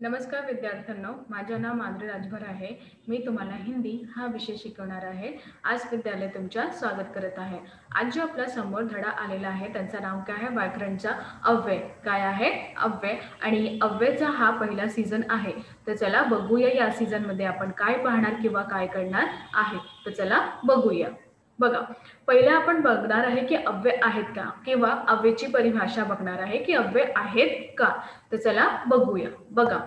नमस्कार विद्यार्थ्यांनो, माझे नाव माधुरी राजभर आहे। मी तुम्हाला हिंदी हा विषय शिकवणार आहे। आज विद्यालय तुमच्या स्वागत करत आहे। आज जो आपल्या समोर धडा आलेला आहे त्याचं नाव काय आहे? व्याकरणचा अव्यय। काय आहे? अव्यय। आणि अव्ययचा हा पहिला सीझन आहे। तर चला बघूया या सीझन मध्ये आपण काय पाहणार किंवा काय करणार आहे। तर चला बघूया। बघा, पहिले आपण बघणार आहे की अव्यय आहेत का किंवा अव्ययाची परिभाषा बघणार आहे की अव्यय आहेत का। तर चला बघूया। बघा,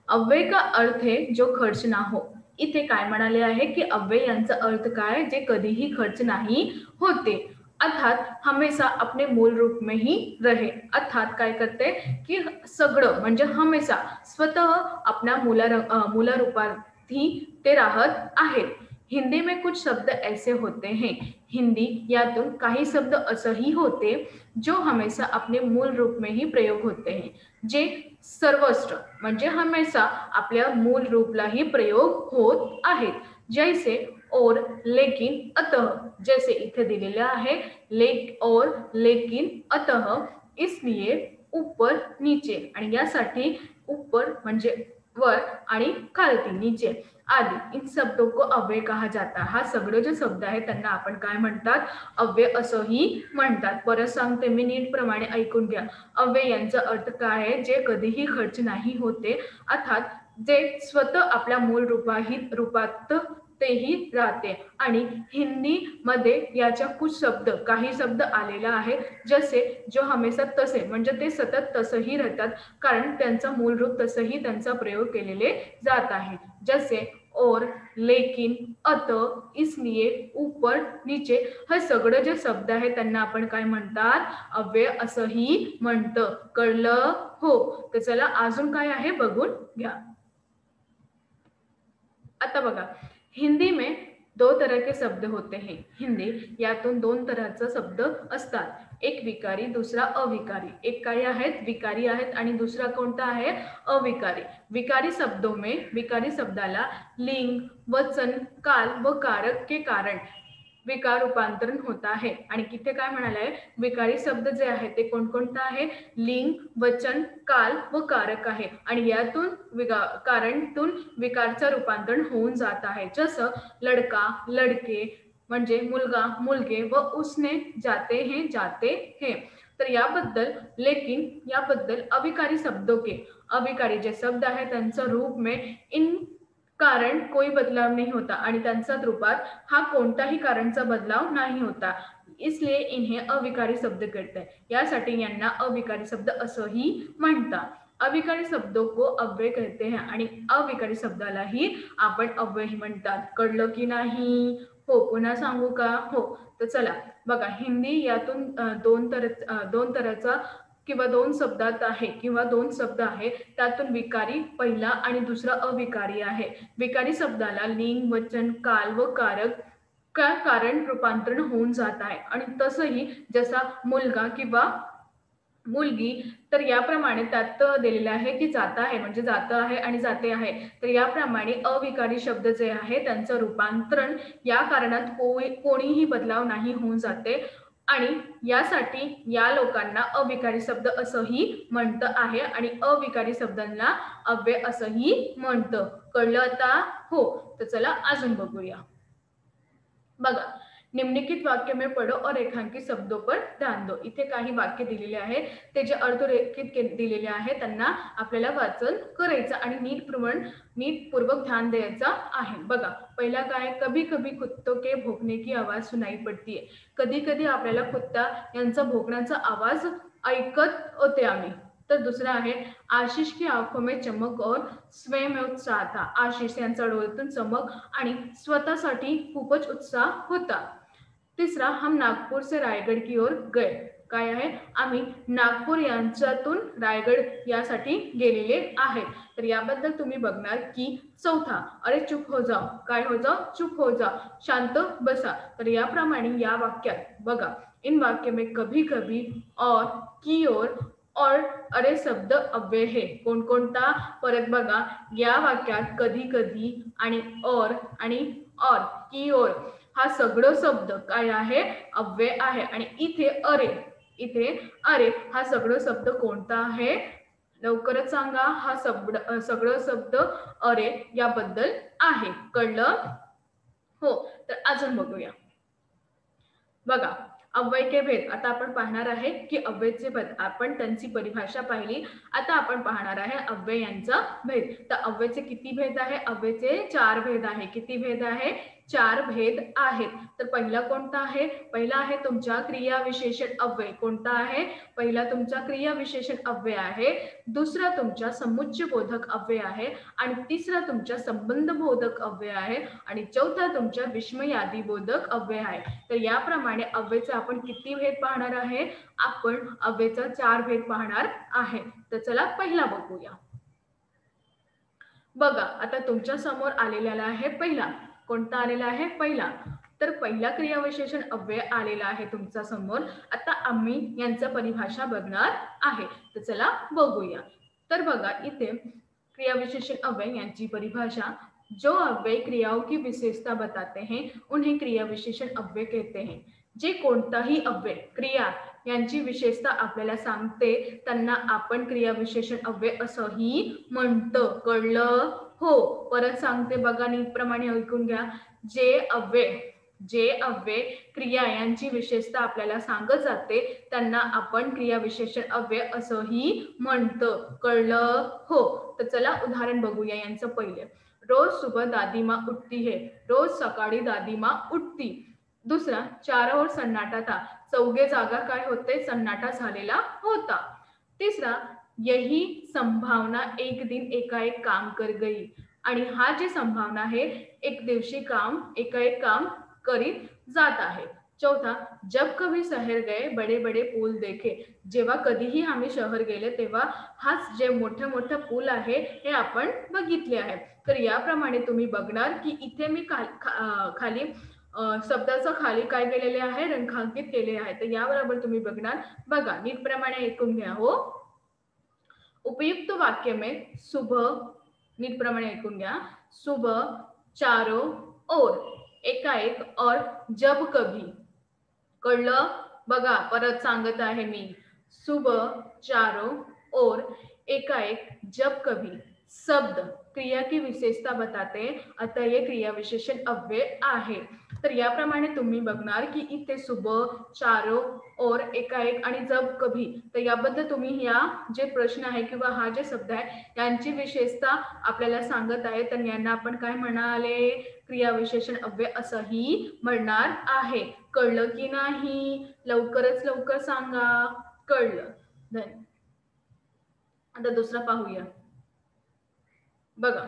अव्यय का अर्थ है जो खर्च ना हो। इथे काय म्हणाले आहे की अव्यय यांचा अर्थ काय, जे कधीही खर्च नाही होते, अर्थात हमेशा अपने मूल रूप में ही रहे। अर्थात काय करते की सगळं म्हणजे हमेशा स्वतः अपना मूल रूपात ही ते राहत आहेत। हिंदी में कुछ शब्द ऐसे होते हैं, हिंदी यातून काही शब्द असंही होते जो हमेशा अपने मूल रूप में ही प्रयोग होते हैं, जे सर्वस्त्र म्हणजे हमेशा आपल्या मूल रूपलाही प्रयोग होत आहेत। जैसे और, लेकिन, अतः। जैसे इथे दिलेले आहे और, लेकिन, अतः, इसलिए, ऊपर, नीचे। आणि यासाठी ऊपर म्हणजे वर आणि खालती नीचे आदि इन शब्दों को अव्यय कहा जाता है। हा सगळे जे शब्द आहेत त्यांना आपण काय म्हणतात? अव्यय असंही म्हणतात। परत सांगते मी, नीट प्रमाणे ऐकून घ्या। अव्यय यांचा अर्थ काय आहे? जे कधीही खर्च नाही होते, अर्थात जे स्वतः आपल्या मूल रूपात तेही राहते। आणि हिंदी मध्ये याच्या कुछ शब्द काही शब्द आलेला आहे, जसे जो हमेशा तसे म्हणजे ते सतत तसंही राहतात, कारण त्यांचा मूल रूप तसंही त्यांचा प्रयोग केलेले जात आहे। जसे और, लेकिन, अतः, इसलिए, ऊपर, नीचे हे सगळे जे शब्द आहेत त्यांना आपण काय म्हणतात? अव्यय असंही म्हणतं। कळलं? हो। तर चला अजून काय आहे बघून घ्या। आता बघा, हिंदी में दो तरह के शब्द होते हैं। हिंदी यातून दोन तरहचे शब्द असतात, एक विकारी दूसरा अविकारी। एक काय आहेत? विकारी आहेत आणि दुसरा कोणता आहे? अविकारी। विकारी शब्दों में विकारी शब्दाला लिंग, वचन, काल व कारक के कारण विकार रूपांतरण होता है। आणि किती काय म्हणाले? विकारी शब्द जे आहे ते कोणकोणता आहे? लिंग, वचन, काल व कारक आहे आणि यातून कारणतून विकारचं रूपांतरण होऊन जात आहे। जसं लड़का, लड़के म्हणजे मुलगा, मुलगे व उसने, जाते हैं। तर याबद्दल लेकिन याबद्दल अविकारी शब्दों के, अविकारी जे शब्द आहे त्यांचं रूप में इन कारण कोई बदलाव नहीं होता आणि त्यांच्या रूपात हा कोणताही कारणचा बदलाव नाही होता, इसलिए इन्हें अविकारी शब्द कहते हैं। यासाठी यांना अविकारी शब्द असंही म्हणतात। अविकारी शब्दों को अव्यय कहते हैं आणि अविकारी शब्दालाही आपण अव्यय म्हणतात। कळलं की नाही? हो, पुन्हा सांगू का? हो। तर चला बघा, हिंदी यातून दोन तऱ्हेचा किंवा दोन शब्दात आहे किंवा दोन शब्द आहे, त्यातून विकारी पहिला आणि दुसरा अविकारी आहे। विकारी शब्दाला लिंग, वचन, काल व कारक का कारण रूपांतरण होऊन जात आहे आणि तसंही जसा मुलगा किंवा मुलगी, तर याप्रमाणे त्यात दिलेलं आहे की जाता आहे म्हणजे जात आहे आणि जाते आहे। तर याप्रमाणे अविकारी शब्द जे आहे त्यांचं रूपांतरण या कारणात कोणीही बदलाव नाही होऊन जाते आणि यासाठी या लोकांना अविकारी शब्द असंही म्हणतं आहे आणि अविकारी शब्दांना अव्यय असंही म्हणतं। कळलं आता? हो। तर चला अजून बघूया। बघा, निम्नलिखित वाक्य में पढ़ो और रेखांकित शब्दों पर ध्यान दो। इथे काही वाक्य दिलेले आहे, ते जे अर्थरेखित दिलेले आहे त्यांना आपल्याला वाचन करायचं आणि नीटपूर्वक ध्यान द्यायचं आहे। बघा, पहिला काय? कभी कभी कुत्तों के भौंकने की आवाज सुनाई पड़ती है। कधी कधी आपल्याला कुत्ता यांचा भोकण्याचा आवाज ऐकत होते आम्ही। तर दुसरा आहे, आशीष की आंखों में चमक और स्वयं में उत्साह था। आशीष यांचा डोळ्यातून चमक आणि स्वतःसाठी खूपच उत्साह होता। तिसरा, हम नागपुर से रायगढ़ की ओर गए। काय आहे? आम्ही नागपूर यांच्यातून रायगड यासाठी गेलेले आहे। तर याबद्दल तुम्ही बघणार की चौथा, अरे चुप हो जाओ। काय हो जाओ? चुप हो जाओ, शांत बसा। तर याप्रमाणे या वाक्यात बघा, इन वाक्य में कभी कभी और, की और अरे शब्द अव्यय है। कोणकोणता? परत बघा, या वाक्यात कधी कधी आणि और की और हा सगळं शब्द काय आहे? अव्यय आहे आणि इथे अरे हा सगळं शब्द कोणता आहे? लवकरच सांगा हा सगळं शब्द अरे याबद्दल आहे. कळलं? हो. तर अजून बघूया. बघा, अव्यय भेद. आता आपण पाहणार आहे की अव्ययचे भेद. आपण त्यांची परिभाषा पाहिली. आता आपण पाहणार आहे अव्ययांचा भेद. तर अव्ययचे किती भेद आहे? अव्ययचे 4 भेद आहे. किती भेद आहे? 4 भेद आहेत. तर पहिला कोणता आहे? पहिला आहे तुमचा क्रियाविशेषण अव्यय. कोणता आहे? पहिला तुमचा क्रियाविशेषण अव्यय आहे. दुसरा तुमचा समुच्चयबोधक अव्यय आहे आणि तिसरा तुमचा संबंधबोधक अव्यय आहे आणि चौथा तुमचा विस्मयादिबोधक अव्यय आहे. तर याप्रमाणे अव्ययचे आपण किती भेद पाहणार आहे? आपण अव्ययचा 4 भेद पाहणार आहे. तर चला पहिला बघूया. बघा, आता तुमच्या समोर आलेला आहे पहिला. कोणता आलेला आहे? पहिला. तर पहिला क्रियाविशेषण अव्यय आलेला आहे तुमच्या समोर. आता आम्ही यांचा परिभाषा बघणार आहे. तर चला बघूया. तर बघा, इथे क्रियाविशेषण अव्यय यांची परिभाषा, जो अव्यय क्रियाओं की विशेषता बताते हैं उन्हें क्रियाविशेषण अव्यय कहते हैं. जे कोणताही अव्यय क्रिया यांची विशेषता आपल्याला सांगते त्यांना आपण क्रियाविशेषण अव्यय असंही म्हणतो. कळलं? हो. परत सांगते बघा, नीटप्रमाणे ऐकून घ्या. जे अव्यय क्रिया यांची विशेषता आपल्याला सांगत जाते त्यांना आपण क्रियाविशेषण अव्यय असंही म्हणतो. कळलं? हो. तर चला उदाहरण बघूया यांचं. पहिले, रोज सुबह दादी माँ उठती है. रोज सकाळी दादी माँ उठती. दुसरा, चारों ओर सन्नाटा था. चौघे जागा काय होते? सन्नाटा झालेला होता. तिसरा, यही संभावना एक दिन एकाएक काम कर गई. आणि हा जे संभावना आहे एक दिवशी एकाएक काम करीत जात आहे. चौथा, जब कभी शहर गए बड़े बड़े पूल देखे. जेव्हा कधीही आम्ही शहर गेले तेव्हा हाच जे मोठे मोठे पूल आहे हे आपण बघितले आहे. तर याप्रमाणे तुम्ही बघणार की इथे मी खाली शब्दाचं खाली काय केलेले आहे? रेखांकित केले आहे. तर याबरोबर तुम्ही बघणार. बघा, नीटप्रमाणे ऐकून घ्या. हो. उपयुक्त वाक्य में सुबह, नीटप्रमाणे ऐकून घ्या. सुबह, चारों ओर, एकाएक और जब कभी. कळलं? बघा, परत सांगत आहे मी. सुबह, चारों ओर, एकाएक, जब कभी. शब्द क्रिया की विशेषता बताते, आता ये क्रिया विशेषण अव्यय आहे. तर याप्रमाणे तुम्ही बघणार की इथे सुबह, चारों ओर, एकाएक आणि जब कभी. तर याबद्दल तुम्ही या जे प्रश्न आहे किंवा हा जे शब्द आहे यांची विशेषता आपल्याला सांगत आहे तर यांना आपण काय म्हणाले? क्रियाविशेषण अव्यय असंही म्हणणार आहे. कळलं की नाही? लवकरच लवकर सांगा. कळलं? धन्यवाद. आता दुसरा पाहूया. बघा,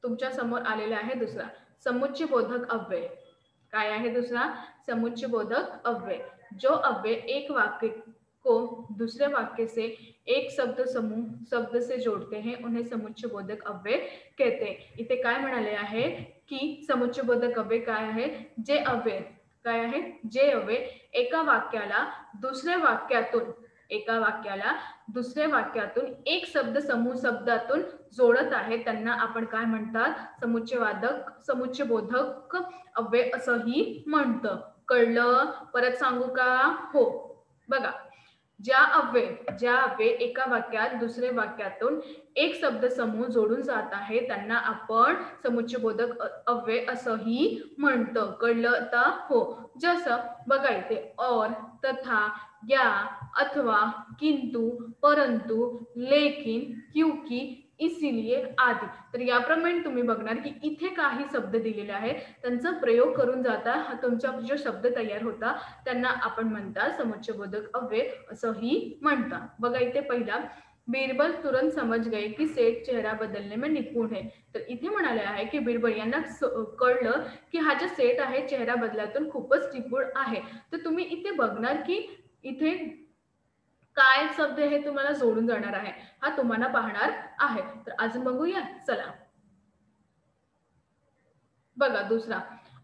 तुमच्या समोर आलेला आहे दुसरा समुच्चयबोधक अव्यय. काय आहे दुसरा? समुच्चयबोधक अव्यय. जो अव्यय एक वाक्य को दूसरे वाक्य से एक शब्द से जोड़ते हैं उन्हें समुच्चयबोधक अव्यय कहते हैं. इथे काय म्हणाले आहे की समुच्चयबोधक अव्यय काय आहे? जे अव्यय काय आहे? जे अव्यय एका वाक्याला दुसऱ्या वाक्यातून एक शब्दातून जोडत आहे त्यांना आपण काय म्हणतात? समुच्चयबोधक अव्यय असंही म्हणतं. कळलं? परत सांगू का? हो. बघा, ज्या अव्यय एका वाक्यात दुसऱ्या वाक्यातून एक शब्द समूह जोडून जात आहे त्यांना आपण समुच्चयबोधक अव्यय असंही म्हणतं. कळलं आता? हो. जसं बघा इथे और, तथा, या, अथवा, किंतु, परंतु, लेकिन, क्योंकि, इसीलिए आदि. तर याप्रमाणे तुम्ही बघणार की इथे काही शब्द दिलेले आहेत त्यांचा प्रयोग करून जाता तुमचा जो शब्द तयार होता त्यांना आपण म्हणतात समुच्चयबोधक अव्यय असंही म्हणतात. बघा इथे पहिला, बीरबल तुरंत समझ गए की सेठ चेहरा बदलने में निपुण है. तर इथे म्हणाले आहे की बीरबल यांना कळलं की हा जो सेठ आहे चेहरा बदलातून खूपच निपुण आहे. तर तुम्ही इथे बघणार की इथे काय शब्द हे तुम्हाला जोडून जाणार आहे हा तुम्हाला पाहणार आहे. तर अजून बघूया. चला बघा दुसरा,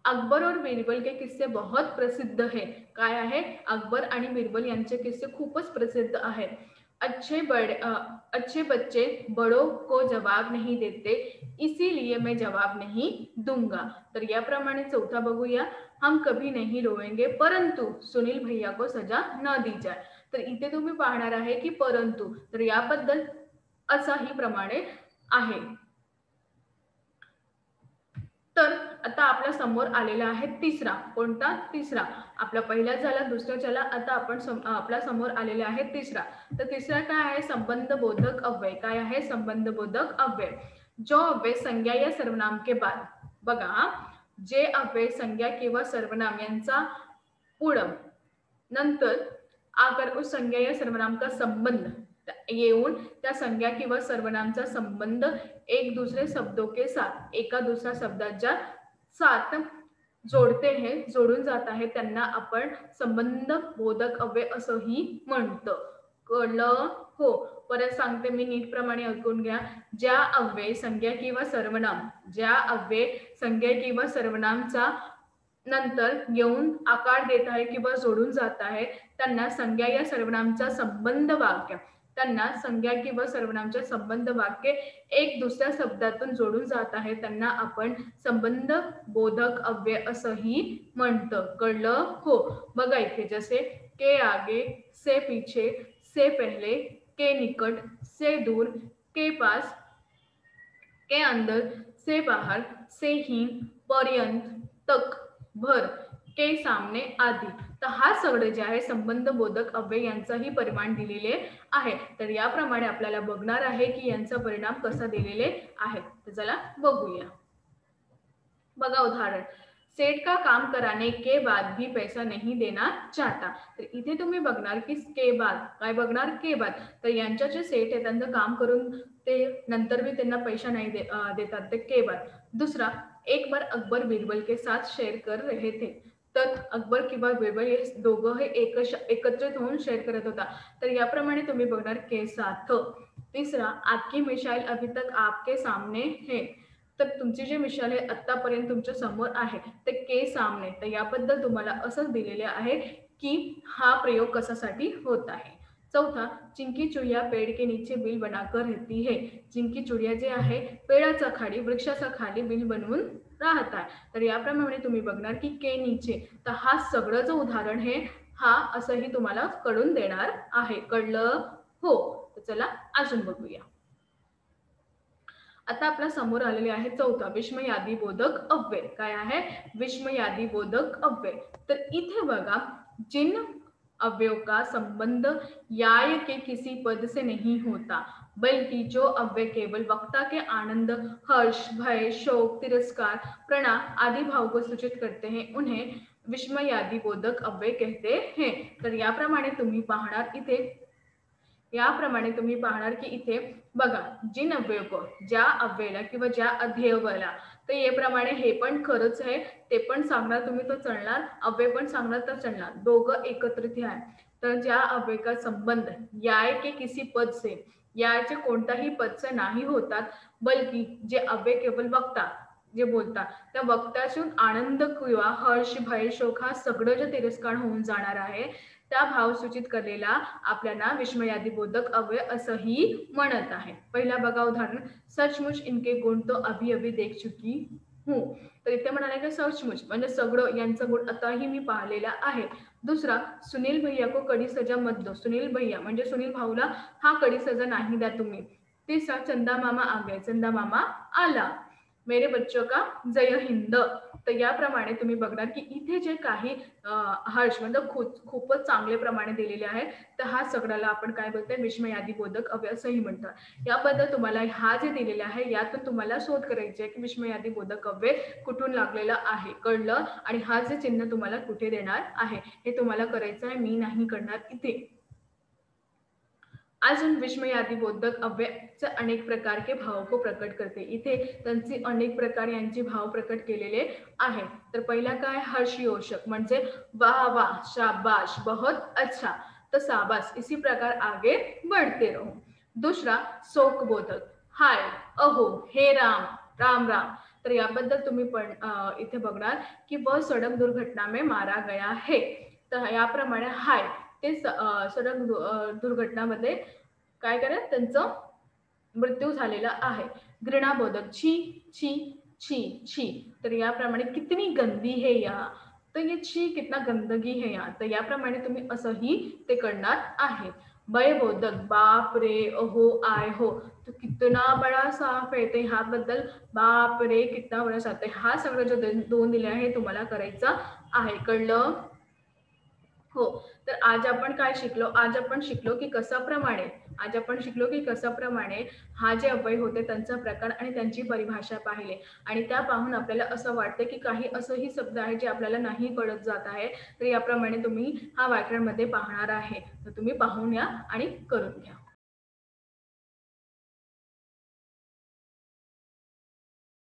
अकबर और बीरबल के किस्से बहुत प्रसिद्ध है. काय आहे? अकबर आणि बीरबल यांचे किस्से खूपच प्रसिद्ध आहेत. अच्छे बच्चे बड़ों को जवाब नहीं देते इसीलिए मैं जवाब नहीं दूंगा. तर याप्रमाणे चौथा बघूया. हम कभी नहीं रोएंगे परंतु सुनील भैया को सजा न दी जाए. तर इथे तुम्ही पाहणार आहे की परंतु, तर याबद्दल असाही प्रमाणे आहे. तर आता आपल्या समोर आलेला आहे तिसरा. कोणता? तिसरा. आपला पहिला झाला, दुसरा झाला, आता आपण आपल्या समोर आलेला आहे तिसरा. तर तिसरा काय आहे? संबंधबोधक अव्यय. काय आहे? संबंधबोधक अव्यय. जो अव्यय संज्ञा या सर्वनाम के बाद, बघा, जे अव्यय संज्ञा किंवा सर्वनाम यांचा पुढं नंतर आकर उस संज्ञा या सर्वनाम का संबंध येऊन त्या संज्ञा किंवा सर्वनामचा संबंध एक दूसरे शब्दों के साथ, एका दुसऱ्या शब्दाच्या साथ जोडते हैं, जोडून जात आहे, त्यांना आपण संबंध बोधक अव्यय असंही म्हणतो. कळलं? हो. परत सांगते मी, नीट प्रमाणे ऐकून घ्या. ज्या अव्यय संज्ञा किंवा सर्वनाम, ज्या अव्यय संज्ञा किंवा सर्वनामचा नंतर येऊन आकार देत आहे किंवा जोडून जात आहे, त्यांना संज्ञा या सर्वनामचा संबंध वाक्य, त्यांना संज्ञा किंवा सर्वनामच्या संबंध वाक्य एक दुसऱ्या शब्दातून जोडून जात आहे, त्यांना आपण संबंध बोधक अव्यय असंही म्हणतं. कळलं? हो. बघा इथे जसे के आगे, से पीछे, से पहले, के निकट, से दूर, के पास, के अंदर, से बाहर, से ही, पर्यंत, तक, भर, के सामने आदि. तर हा सगळे जे आहे संबंध बोधक अव्यय यांचाही परिमाण दिलेले आहे. तर याप्रमाणे आपल्याला बघणार आहे की यांचा परिणाम कसा दिलेले आहे. तर चला बघूया. बघा उदाहरण, सेठ का काम कराने के बाद भी पैसा नहीं देना चाहता. तर इथे तुम्ही बघणार की के बाद, काय बघणार? के बाद. तर यांच्या जे सेठ आहे त्यांचं काम करून ते नंतर भी त्यांना पैसा नहीं देतात, ते के बाद. दुसरा, एक बार अकबर बीरबल के साथ शेअर कर रहे थे. तर अकबर किंवा बीरबल हे दोघं हे एकत्रित होऊन शेअर करत होता. तर याप्रमाणे तुम्ही बघणार के साथ. तिसरा, आपकी मिसाइल अभी तक आपके सामने है. तर तुमची जी मिसाल आहे आतापर्यंत तुमच्या समोर आहे, ते के सामने. तर याबद्दल तुम्हाला असं दिलेले आहे की हा प्रयोग कशासाठी होत आहे. चौथा, चिंकी चुडिया पेड़ के नीचे बिल बनाकर रहती है. चिंकी चुडिया जे आहे पेड़ाचा खाली, वृक्षाचा खाली बिल बनवून राहत आहे. तर याप्रमाणे तुम्ही बघणार की के नीचे. तर हा सगळं जो उदाहरण आहे हा असंही तुम्हाला कळून देणार आहे. कळलं? हो. तर चला अजून बघूया. आता आपल्या समोर आलेले आहे चौथा, विस्मयादी बोधक अव्यय. काय आहे? विस्मयादी बोधक अव्यय. तर इथे बघा, जिन अव्ययों का संबंध याय के किसी पद से नहीं होता, बल्कि जो अव्यय केवल वक्ता के आनंद, हर्ष, भय, शोक, तिरस्कार, प्रणाम आदि भाव को सूचित करते हैं, उन्हें विस्मयादी बोधक अव्यय कहते हैं. तर याप्रमाणे तुम्ही पाहणार की इथे बघा, जिन अव्यय को, ज्या अव्ययाला किंवा ज्या अध्ययाला, तर याप्रमाणे हे पण खरंच आहे, ते पण सांगणार तुम्ही तर चलणार, अव्यय पण सांगणार तर चलणार, दोघं एकत्रित आहे. तर ज्या अव्यय का संबंध याय के किसी पद से, याचे कोणताही पद से नाही होतात, बल्कि जे अव्यय केवळ वक्ता जे बोलतात त्या वक्त्यातून आनंद किंवा हर्ष, भय, शोक हा सगळं जे तिरस्कार होऊन जाणार आहे, त्या भाव सूचित करलेला आपल्याला विस्मयादी बोधक अव्यय असंही म्हणत आहे. पहिला बघा उदाहरण, सचमुच इनके गुण तो अभी अभी देख चुकी हूँ. तर इथे म्हणाले की सचमुच म्हणजे सगळं यांचं गुण आताही मी पाहिलेला आहे. दुसरा, सुनील भैया को कड़ी सजा मत दो. सुनील भैया म्हणजे सुनील भाऊला हा कड़ी सजा नाही द्या तुम्ही. तिसरा, चंदा मामा आ गए. चंदा मामा आला. मेरे बच्चों का जय हिंद. तर याप्रमाणे तुम्ही बघणार की इथे जे काही हर्ष म्हणजे खूपच चांगले प्रमाणे दिलेले आहे, तर हा सगळ्याला आपण काय बोलतोय? विस्मयादी बोधक अव्यय असंही म्हणतात. याबद्दल तुम्हाला हा जे दिलेला आहे यातून तुम्हाला शोध करायची आहे की विस्मयादी बोधक अव्यय कुठून लागलेला आहे. कळलं? आणि हा जे चिन्ह तुम्हाला कुठे देणार आहे हे तुम्हाला करायचं आहे, मी नाही करणार इथे. अजून विस्मयादी बोधक अव्ययचे अनेक प्रकार के भाव को प्रकट करते. इथे त्यांचे अनेक प्रकार यांचे भाव प्रकट केलेले आहेत. तर पहिला काय? हर्षयोषक म्हणजे वाह वाह, शाबाश, बहुत अच्छा, तो शाबाश, इसी प्रकार आगे बढ़ते रहो. दूसरा, शोकबोधक, हाय, अहो, हे राम, राम राम. तर याबद्दल तुम्ही पण इथे बघणार की वह सड़क दुर्घटना में मारा गया है. तर याप्रमाणे हाय ते सडक दुर्घटनामध्ये काय करा त्यांचं मृत्यू झालेला आहे. घृणाबोधक, छी छी छी छी. तर याप्रमाणे कितनी गंदी है या. तो ये छी कितना गंदगी है यहाँ, तर याप्रमाणे तुम्ही असंही ते करणार आहे. भयबोधक, बाप रे, अहो, आय हो, तो कितना बडा साफ आहे. ते ह्याबद्दल बाप रे कितना बडा साफ आहे. हा सगळं जो दोन दिले आहे तुम्हाला करायचा आहे. कळलं? हो. तर आज आपण काय शिकलो? आज आपण शिकलो की कसाप्रमाणे हा जे अव्यय होते त्यांचा प्रकार आणि त्यांची परिभाषा पाहिली आणि त्या पाहून आपल्याला असं वाटतं की काही असंही शब्द आहे जे आपल्याला नाही कळत जात आहे. तर याप्रमाणे तुम्ही हा व्याकरणमध्ये पाहणार आहे. तर तुम्ही पाहून या आणि करून घ्या.